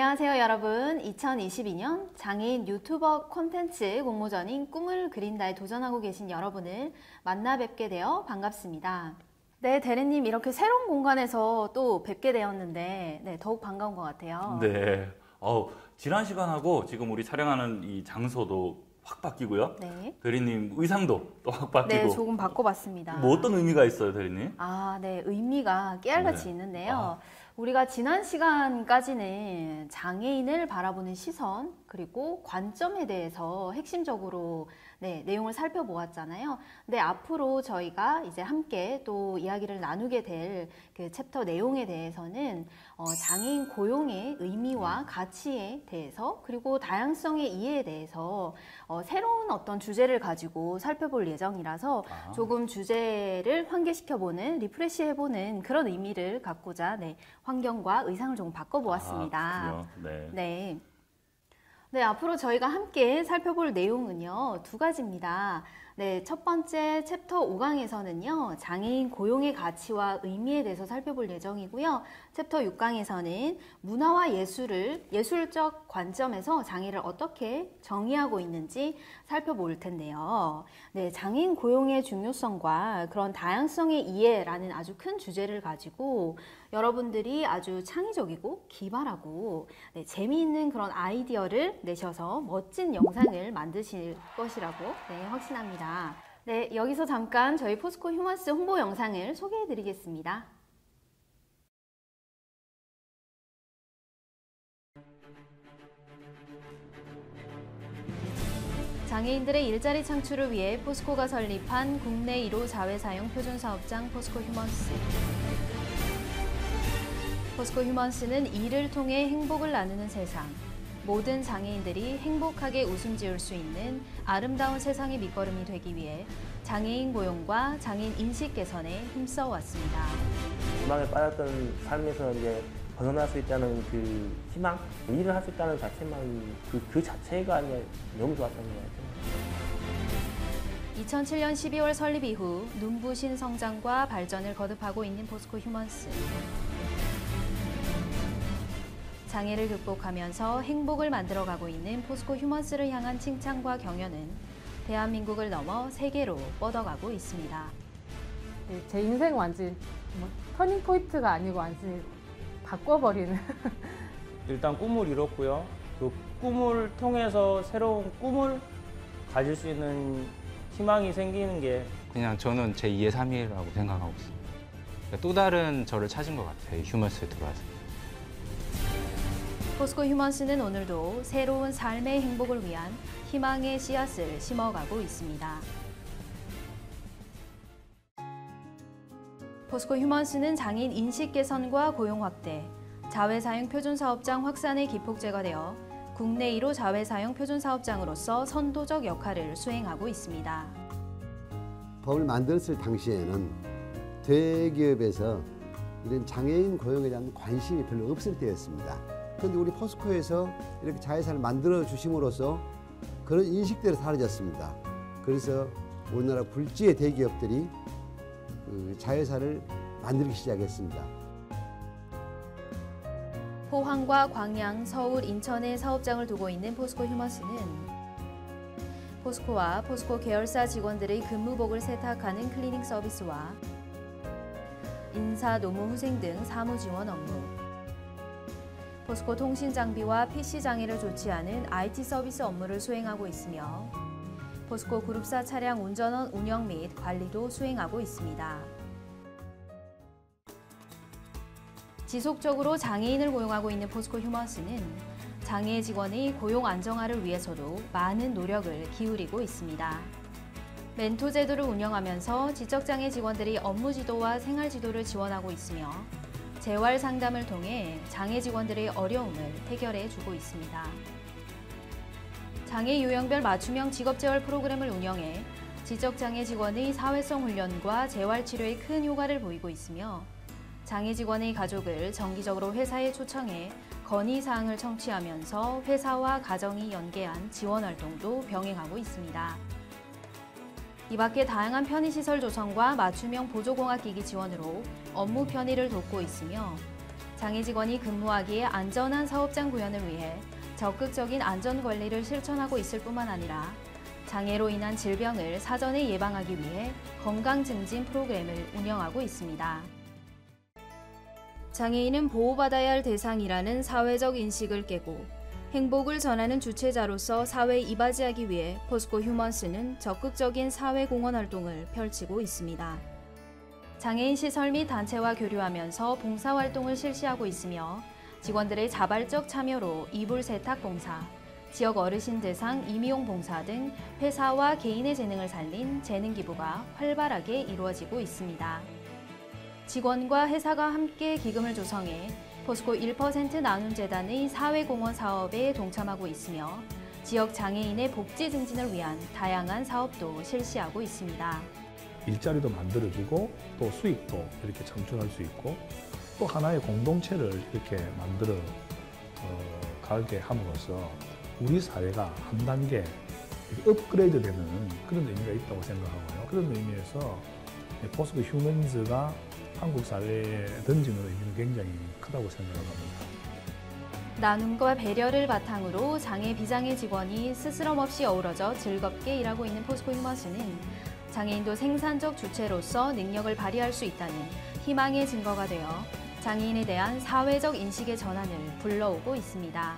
안녕하세요 여러분. 2022년 장애인 유튜버 콘텐츠 공모전인 꿈을 그린다에 도전하고 계신 여러분을 만나 뵙게 되어 반갑습니다. 네, 대리님 이렇게 새로운 공간에서 또 뵙게 되었는데 더욱 반가운 것 같아요. 네. 지난 시간하고 지금 우리 촬영하는 이 장소도 확 바뀌고요. 네. 대리님 의상도 또 확 바뀌고. 네, 조금 바꿔봤습니다. 뭐 어떤 의미가 있어요, 대리님? 네, 의미가 깨알같이 있는데요. 우리가 지난 시간까지는 장애인을 바라보는 시선 그리고 관점에 대해서 핵심적으로 내용을 살펴보았잖아요. 근데 앞으로 저희가 이제 함께 또 이야기를 나누게 될 그 챕터 내용에 대해서는 장애인 고용의 의미와 가치에 대해서 그리고 다양성의 이해에 대해서 새로운 어떤 주제를 가지고 살펴볼 예정이라서 조금 주제를 환기시켜보는 리프레시해보는 그런 의미를 갖고자 환경과 의상을 조금 바꿔보았습니다. 네, 앞으로 저희가 함께 살펴볼 내용은요, 두 가지입니다. 첫 번째 챕터 5강에서는요, 장애인 고용의 가치와 의미에 대해서 살펴볼 예정이고요. 챕터 6강에서는 문화와 예술적 관점에서 장애를 어떻게 정의하고 있는지 살펴볼 텐데요. 장애인 고용의 중요성과 그런 다양성의 이해라는 아주 큰 주제를 가지고 여러분들이 아주 창의적이고 기발하고 재미있는 그런 아이디어를 내셔서 멋진 영상을 만드실 것이라고 확신합니다. 여기서 잠깐 저희 포스코 휴먼스 홍보 영상을 소개해 드리겠습니다. 장애인들의 일자리 창출을 위해 포스코가 설립한 국내 1호 자회사용 표준사업장 포스코 휴먼스. 포스코 휴먼스는 일을 통해 행복을 나누는 세상, 모든 장애인들이 행복하게 웃음 지을 수 있는 아름다운 세상의 밑거름이 되기 위해 장애인 고용과 장애인 인식 개선에 힘써 왔습니다. 희망에 빠졌던 삶에서 이제 벗어날 수 있다는 그 희망, 일을 할 수 있다는 자체만 그 자체가 너무 좋았던 것 같아요. 2007년 12월 설립 이후 눈부신 성장과 발전을 거듭하고 있는 포스코 휴먼스. 장애를 극복하면서 행복을 만들어가고 있는 포스코 휴먼스를 향한 칭찬과 격려는 대한민국을 넘어 세계로 뻗어가고 있습니다. 제 인생 완전 터닝 포인트가 아니고 완전히 바꿔버리는. 일단 꿈을 이뤘고요. 그 꿈을 통해서 새로운 꿈을 가질 수 있는 희망이 생기는 게 그냥 저는 제 2의 3일이라고 생각하고 있어요. 또 다른 저를 찾은 것 같아요. 휴먼스에 들어와서. 포스코 휴먼스는 오늘도 새로운 삶의 행복을 위한 희망의 씨앗을 심어가고 있습니다. 포스코 휴먼스는 장애인 인식 개선과 고용 확대, 자회사용 표준사업장 확산의 기폭제가 되어 국내 1호 자회사용 표준사업장으로서 선도적 역할을 수행하고 있습니다. 법을 만들었을 당시에는 대기업에서 이런 장애인 고용에 대한 관심이 별로 없을 때였습니다. 그런데 우리 포스코에서 이렇게 자회사를 만들어 주심으로써 그런 인식대로 사라졌습니다. 그래서 우리나라 굴지의 대기업들이 그 자회사를 만들기 시작했습니다. 포항과 광양, 서울, 인천에 사업장을 두고 있는 포스코 휴먼스는 포스코와 포스코 계열사 직원들의 근무복을 세탁하는 클리닝 서비스와 인사, 노무, 후생 등 사무 지원 업무, 포스코 통신 장비와 PC 장애를 조치하는 IT 서비스 업무를 수행하고 있으며 포스코 그룹사 차량 운전원 운영 및 관리도 수행하고 있습니다. 지속적으로 장애인을 고용하고 있는 포스코 휴먼스는 장애 직원의 고용 안정화를 위해서도 많은 노력을 기울이고 있습니다. 멘토 제도를 운영하면서 지적장애 직원들이 업무 지도와 생활 지도를 지원하고 있으며 재활 상담을 통해 장애 직원들의 어려움을 해결해 주고 있습니다. 장애 유형별 맞춤형 직업재활 프로그램을 운영해 지적장애 직원의 사회성 훈련과 재활 치료에 큰 효과를 보이고 있으며 장애 직원의 가족을 정기적으로 회사에 초청해 건의사항을 청취하면서 회사와 가정이 연계한 지원 활동도 병행하고 있습니다. 이 밖에 다양한 편의시설 조성과 맞춤형 보조공학기기 지원으로 업무 편의를 돕고 있으며 장애 직원이 근무하기에 안전한 사업장 구현을 위해 적극적인 안전관리를 실천하고 있을 뿐만 아니라 장애로 인한 질병을 사전에 예방하기 위해 건강증진 프로그램을 운영하고 있습니다. 장애인은 보호받아야 할 대상이라는 사회적 인식을 깨고 행복을 전하는 주체자로서 사회에 이바지하기 위해 포스코 휴먼스는 적극적인 사회공헌 활동을 펼치고 있습니다. 장애인 시설 및 단체와 교류하면서 봉사활동을 실시하고 있으며 직원들의 자발적 참여로 이불 세탁 봉사, 지역 어르신 대상 임의용 봉사 등 회사와 개인의 재능을 살린 재능 기부가 활발하게 이루어지고 있습니다. 직원과 회사가 함께 기금을 조성해 포스코 1% 나눔재단의 사회공헌 사업에 동참하고 있으며 지역 장애인의 복지 증진을 위한 다양한 사업도 실시하고 있습니다. 일자리도 만들어주고 또 수익도 이렇게 창출할 수 있고 또 하나의 공동체를 이렇게 만들어 가게 함으로써 우리 사회가 한 단계 업그레이드 되는 그런 의미가 있다고 생각하고요. 그런 의미에서 포스코 휴먼즈가 한국 사회에 던지는 의미는 굉장히 크다고 생각합니다. 나눔과 배려를 바탕으로 장애, 비장애 직원이 스스럼 없이 어우러져 즐겁게 일하고 있는 포스코 휴먼스는 장애인도 생산적 주체로서 능력을 발휘할 수 있다는 희망의 증거가 되어 장애인에 대한 사회적 인식의 전환을 불러오고 있습니다.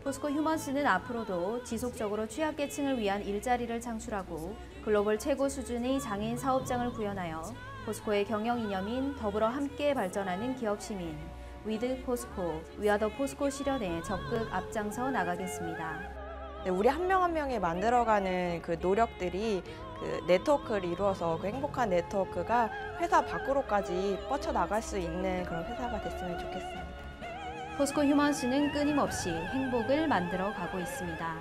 포스코 휴먼스는 앞으로도 지속적으로 취약계층을 위한 일자리를 창출하고 글로벌 최고 수준의 장애인 사업장을 구현하여 포스코의 경영 이념인 더불어 함께 발전하는 기업 시민, 위드 포스코, 위아더 포스코 실현에 적극 앞장서 나가겠습니다. 네, 우리 한 명 한 명이 만들어가는 그 노력들이 그 네트워크를 이루어서 그 행복한 네트워크가 회사 밖으로까지 뻗쳐나갈 수 있는 그런 회사가 됐으면 좋겠습니다. 포스코 휴먼스는 끊임없이 행복을 만들어 가고 있습니다.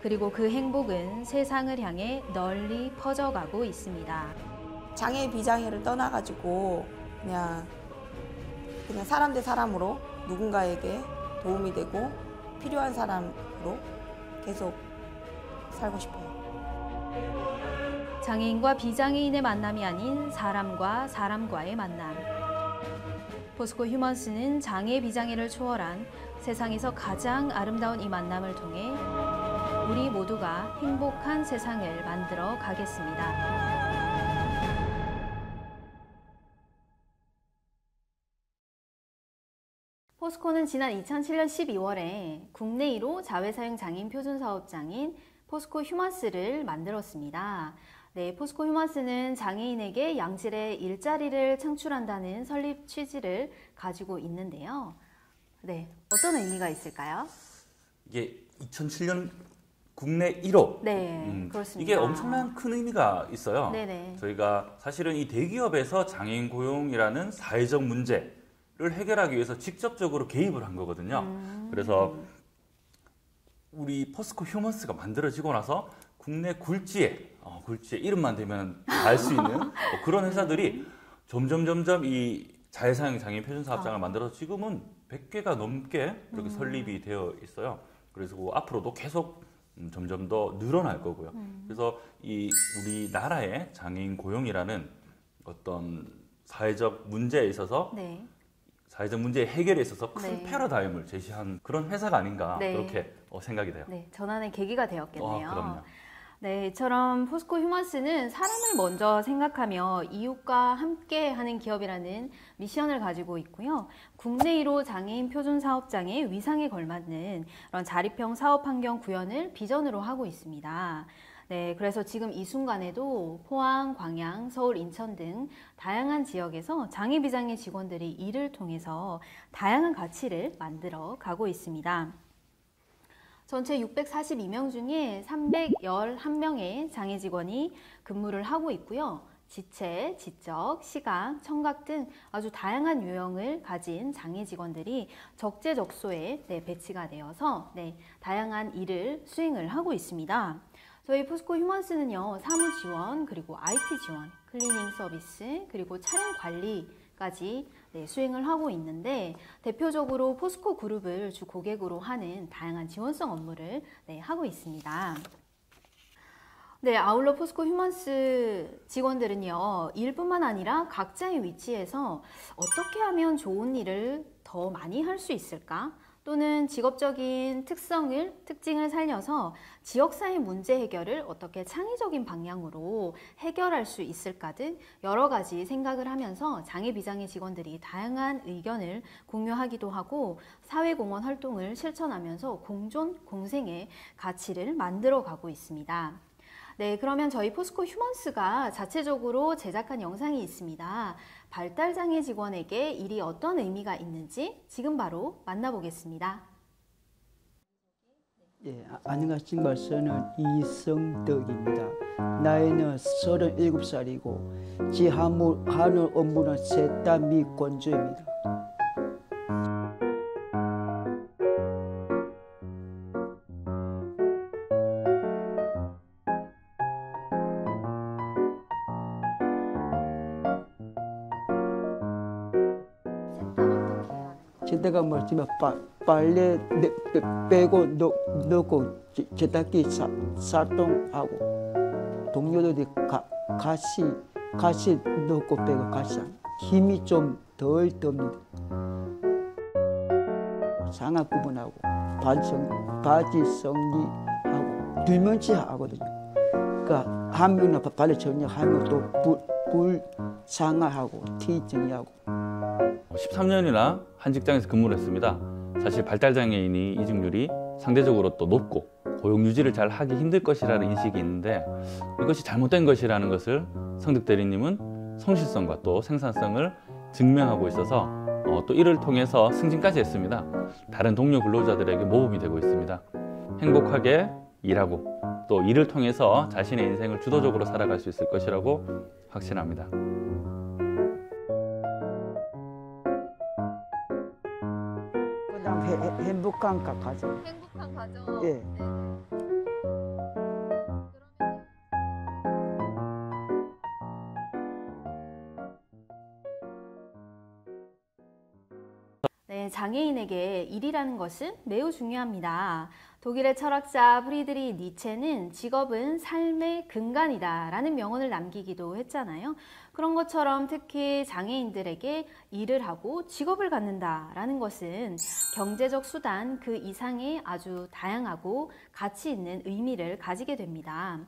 그리고 그 행복은 세상을 향해 널리 퍼져가고 있습니다. 장애 비장애를 떠나가지고 그냥 사람 대 사람으로 누군가에게 도움이 되고 필요한 사람으로 계속 살고 싶어요. 장애인과 비장애인의 만남이 아닌 사람과 사람과의 만남. 포스코 휴먼스는 장애, 비장애를 초월한 세상에서 가장 아름다운 이 만남을 통해 우리 모두가 행복한 세상을 만들어 가겠습니다. 포스코는 지난 2007년 12월에 국내 1호 자회사용 장애인 표준 사업장인 포스코 휴먼스를 만들었습니다. 네, 포스코 휴먼스는 장애인에게 양질의 일자리를 창출한다는 설립 취지를 가지고 있는데요. 네, 어떤 의미가 있을까요? 이게 2007년 국내 1호. 네, 그렇습니다. 이게 엄청난 큰 의미가 있어요. 네네. 저희가 사실은 이 대기업에서 장애인 고용이라는 사회적 문제를 해결하기 위해서 직접적으로 개입을 한 거거든요. 그래서 우리 포스코 휴먼스가 만들어지고 나서 국내 굴지에 이름만 대면 알 수 있는 그런 회사들이 점점 이 자회사용 장애인 표준 사업장을 만들어서 지금은 100개가 넘게 이렇게 설립이 되어 있어요. 그래서 앞으로도 계속 점점 더 늘어날 거고요. 그래서 이 우리나라의 장애인 고용이라는 어떤 사회적 문제에 있어서 네. 사회적 문제 해결에 있어서 큰 네. 패러다임을 제시한 그런 회사가 아닌가 네. 그렇게 생각이 돼요. 네, 전환의 계기가 되었겠네요. 그럼요. 네, 이처럼 포스코 휴먼스는 사람을 먼저 생각하며 이웃과 함께 하는 기업이라는 미션을 가지고 있고요. 국내 1호 장애인 표준 사업장의 위상에 걸맞는 그런 자립형 사업 환경 구현을 비전으로 하고 있습니다. 네, 그래서 지금 이 순간에도 포항, 광양, 서울, 인천 등 다양한 지역에서 장애 비장애 직원들이 이를 통해서 다양한 가치를 만들어 가고 있습니다. 전체 642명 중에 311명의 장애 직원이 근무를 하고 있고요. 지체, 지적, 시각, 청각 등 아주 다양한 유형을 가진 장애 직원들이 적재적소에 배치가 되어서 다양한 일을 수행을 하고 있습니다. 저희 포스코 휴먼스는요, 사무 지원, 그리고 IT 지원, 클리닝 서비스, 그리고 차량 관리까지 수행을 하고 있는데 대표적으로 포스코 그룹을 주 고객으로 하는 다양한 지원성 업무를 하고 있습니다. 네, 아울러 포스코 휴먼스 직원들은요, 일뿐만 아니라 각자의 위치에서 어떻게 하면 좋은 일을 더 많이 할 수 있을까? 또는 직업적인 특징을 살려서 지역사회 문제 해결을 어떻게 창의적인 방향으로 해결할 수 있을까 등 여러 가지 생각을 하면서 장애 비장애 직원들이 다양한 의견을 공유하기도 하고 사회공헌 활동을 실천하면서 공존, 공생의 가치를 만들어가고 있습니다. 네, 그러면 저희 포스코 휴먼스가 자체적으로 제작한 영상이 있습니다. 발달장애 직원에게 일이 어떤 의미가 있는지 지금 바로 만나보겠습니다. 예, 안녕하십니까. 저는 이성덕입니다. 나이는 37살이고 지 하는 업무는 세탁 및 건조입니다. 세탁가 뭐지만 빨래 빼고 넣고 세탁기 살동하고 동료들이 가시 넣고 빼고 가시 힘이 좀 덜 듭니다. 상하 구분하고 바지 정리하고 들면치 하거든요. 그러니까 한 명은 바지 정리하면 또 불 상하하고 티 정리하고. 13년이나 한 직장에서 근무를 했습니다. 사실 발달장애인이 이직률이 상대적으로 또 높고 고용 유지를 잘 하기 힘들 것이라는 인식이 있는데 이것이 잘못된 것이라는 것을 성득 대리님은 성실성과 또 생산성을 증명하고 있어서 또 이를 통해서 승진까지 했습니다. 다른 동료 근로자들에게 모범이 되고 있습니다. 행복하게 일하고 또 일을 통해서 자신의 인생을 주도적으로 살아갈 수 있을 것이라고 확신합니다. 행복한 가정. 행복한 가정. 예. 네, 장애인에게 일이라는 것은 매우 중요합니다. 독일의 철학자 프리드리히 니체는 직업은 삶의 근간이다 라는 명언을 남기기도 했잖아요. 그런 것처럼 특히 장애인들에게 일을 하고 직업을 갖는다 라는 것은 경제적 수단 그 이상의 아주 다양하고 가치 있는 의미를 가지게 됩니다.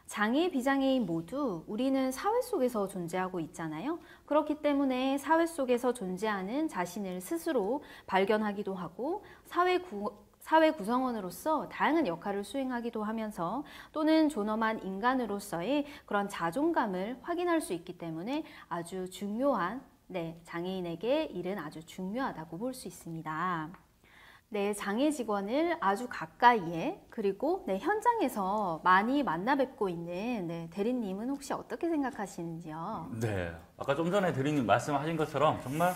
장애, 비장애인 모두 우리는 사회 속에서 존재하고 있잖아요. 그렇기 때문에 사회 속에서 존재하는 자신을 스스로 발견하기도 하고 사회 구성원으로서 다양한 역할을 수행하기도 하면서 또는 존엄한 인간으로서의 그런 자존감을 확인할 수 있기 때문에 아주 중요한 장애인에게 일은 아주 중요하다고 볼 수 있습니다. 네, 장애 직원을 아주 가까이에 그리고 현장에서 많이 만나 뵙고 있는 대리님은 혹시 어떻게 생각하시는지요? 네, 아까 좀 전에 대리님 말씀하신 것처럼 정말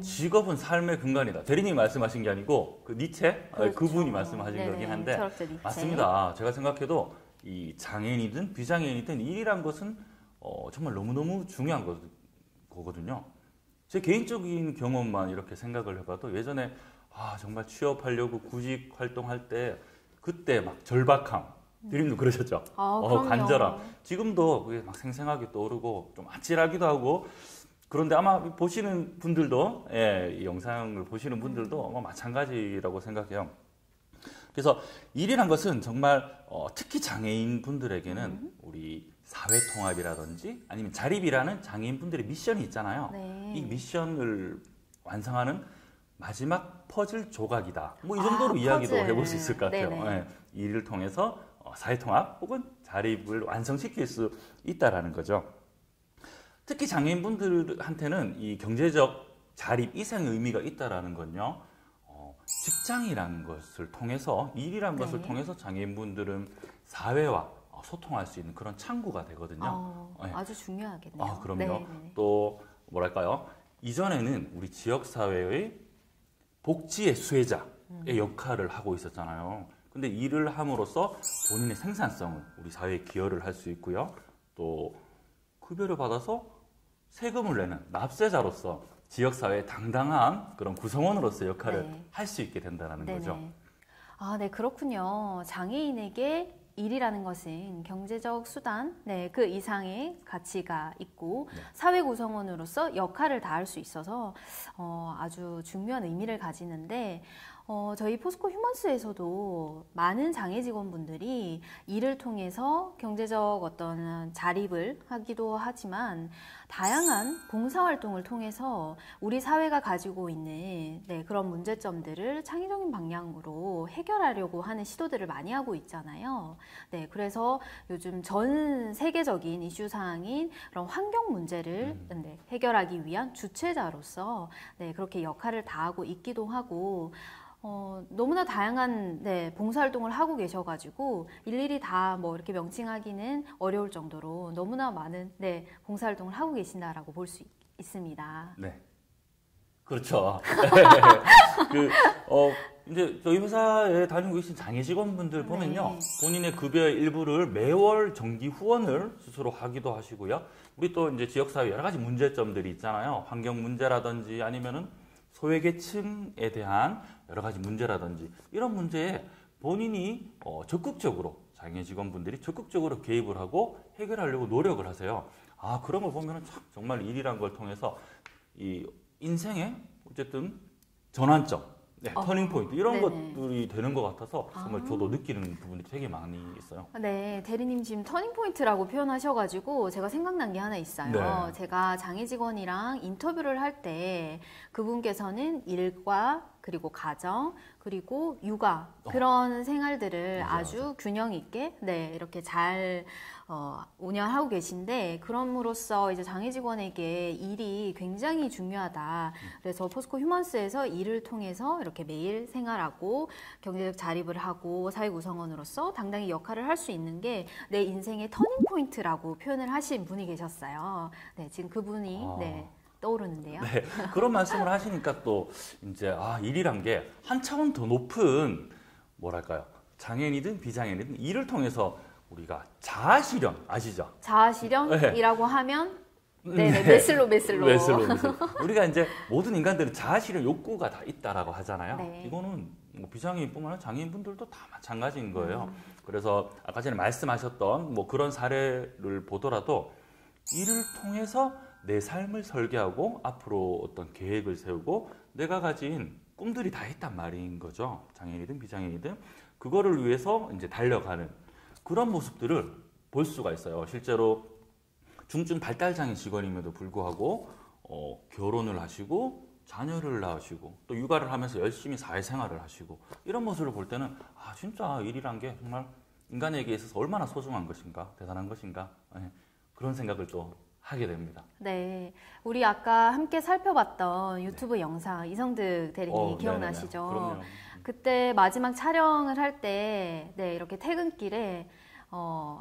직업은 삶의 근간이다. 대리님이 말씀하신 게 아니고 그 니체 그렇죠. 그분이 말씀하신 거긴 한데 철학자 니체. 맞습니다. 제가 생각해도 이 장애인이든 비장애인이든 일이란 것은 정말 너무너무 중요한 거거든요. 제 개인적인 경험만 이렇게 생각을 해봐도 예전에 정말 취업하려고 구직 활동할 때 그때 막 절박함, 대리님도 그러셨죠? 간절함. 지금도 그게 막 생생하게 떠오르고 좀 아찔하기도 하고 그런데 아마 보시는 분들도 이 영상을 보시는 분들도 아마 마찬가지라고 생각해요. 그래서 일이란 것은 정말 특히 장애인 분들에게는 우리 사회통합이라든지 아니면 자립이라는 장애인 분들의 미션이 있잖아요. 네. 이 미션을 완성하는 마지막 퍼즐 조각이다. 뭐 이 정도로 이야기도 해볼 수 있을 것 같아요. 네. 이 일을 통해서 사회통합 혹은 자립을 완성시킬 수 있다라는 거죠. 특히 장애인분들한테는 이 경제적 자립 이상의 의미가 있다라는 건요. 직장이라는 것을 통해서 일이라는 것을 통해서 장애인분들은 사회와 소통할 수 있는 그런 창구가 되거든요. 아주 중요하겠네요. 그럼요. 네. 또 뭐랄까요? 이전에는 우리 지역사회의 복지의 수혜자의 역할을 하고 있었잖아요. 근데 일을 함으로써 본인의 생산성을 우리 사회에 기여를 할 수 있고요. 또 급여를 받아서 세금을 내는 납세자로서 지역사회의 당당한 그런 구성원으로서 역할을 할 수 있게 된다는 거죠. 네, 그렇군요. 장애인에게 일이라는 것은 경제적 수단, 네, 그 이상의 가치가 있고 네. 사회 구성원으로서 역할을 다할 수 있어서 아주 중요한 의미를 가지는데 저희 포스코 휴먼스에서도 많은 장애 직원분들이 일을 통해서 경제적 어떤 자립을 하기도 하지만 다양한 봉사활동을 통해서 우리 사회가 가지고 있는 네, 그런 문제점들을 창의적인 방향으로 해결하려고 하는 시도들을 많이 하고 있잖아요. 네, 그래서 요즘 전 세계적인 이슈사항인 그런 환경 문제를 네, 해결하기 위한 주체자로서 네, 그렇게 역할을 다하고 있기도 하고 너무나 다양한 네, 봉사활동을 하고 계셔가지고 일일이 다 뭐 이렇게 명칭하기는 어려울 정도로 너무나 많은 네, 봉사활동을 하고 계신다라고 볼 수 있습니다. 네. 그렇죠. 이제 저희 회사에 다니고 계신 장애 직원분들 보면요. 네. 본인의 급여의 일부를 매월 정기 후원을 스스로 하기도 하시고요. 우리 또 이제 지역사회 여러 가지 문제점들이 있잖아요. 환경 문제라든지 아니면은 소외계층에 대한 여러 가지 문제라든지 이런 문제에 본인이 적극적으로 장애 직원분들이 적극적으로 개입을 하고 해결하려고 노력을 하세요. 아, 그런 걸 보면은 참 정말 일이란 걸 통해서 이 인생의 어쨌든 전환점, 네, 터닝 포인트 이런 네네. 것들이 되는 것 같아서 정말 저도 느끼는 부분들이 되게 많이 있어요. 네, 대리님 지금 터닝포인트라고 표현하셔가지고 제가 생각난 게 하나 있어요. 네. 제가 장애 직원이랑 인터뷰를 할 때 그분께서는 일과 그리고 가정 그리고 육아 그런 생활들을 맞아, 아주 균형 있게 네, 이렇게 잘 운영하고 계신데 그럼으로써 이제 장애 직원에게 일이 굉장히 중요하다. 그래서 포스코 휴먼스에서 일을 통해서 이렇게 매일 생활하고 경제적 자립을 하고 사회 구성원으로서 당당히 역할을 할 수 있는 게 내 인생의 터닝 포인트라고 표현을 하신 분이 계셨어요. 네, 지금 그분이 네, 떠오르는데요. 네, 그런 말씀을 하시니까 또 이제 일이란 게 한 차원 더 높은 뭐랄까요? 장애인이든 비장애인이든 일을 통해서 우리가 자아실현 아시죠? 자아실현이라고 하면 네, 메슬로. 우리가 이제 모든 인간들은 자아실현 욕구가 다 있다라고 하잖아요. 네. 이거는 뭐 비장애인뿐만 아니라 장애인분들도 다 마찬가지인 거예요. 그래서 아까 전에 말씀하셨던 뭐 그런 사례를 보더라도 일을 통해서 내 삶을 설계하고 앞으로 어떤 계획을 세우고 내가 가진 꿈들이 다 있단 말인 거죠. 장애인이든 비장애인이든 그거를 위해서 이제 달려가는 그런 모습들을 볼 수가 있어요. 실제로 중증 발달장애 직원임에도 불구하고 결혼을 하시고 자녀를 낳으시고 또 육아를 하면서 열심히 사회생활을 하시고 이런 모습을 볼 때는 진짜 일이란 게 정말 인간에게 있어서 얼마나 소중한 것인가 대단한 것인가 그런 생각을 또 하게 됩니다. 네, 우리 아까 함께 살펴봤던 유튜브 영상 이성득 대리님 기억나시죠? 네네네. 그럼요. 그때 마지막 촬영을 할 때 네, 이렇게 퇴근길에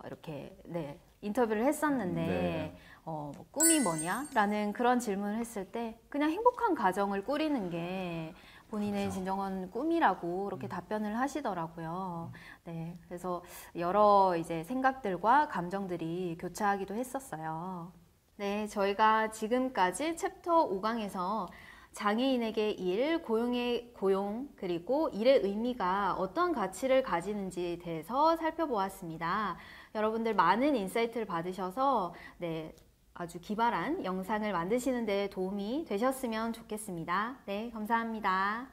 이렇게 네, 인터뷰를 했었는데 네. 뭐 꿈이 뭐냐라는 그런 질문을 했을 때 그냥 행복한 가정을 꾸리는 게 본인의 그렇죠. 진정한 꿈이라고 이렇게 답변을 하시더라고요. 네, 그래서 여러 이제 생각들과 감정들이 교차하기도 했었어요. 네, 저희가 지금까지 챕터 5강에서 장애인에게 일, 고용의 고용, 그리고 일의 의미가 어떤 가치를 가지는지에 대해서 살펴보았습니다. 여러분들 많은 인사이트를 받으셔서 네, 아주 기발한 영상을 만드시는 데 도움이 되셨으면 좋겠습니다. 네, 감사합니다.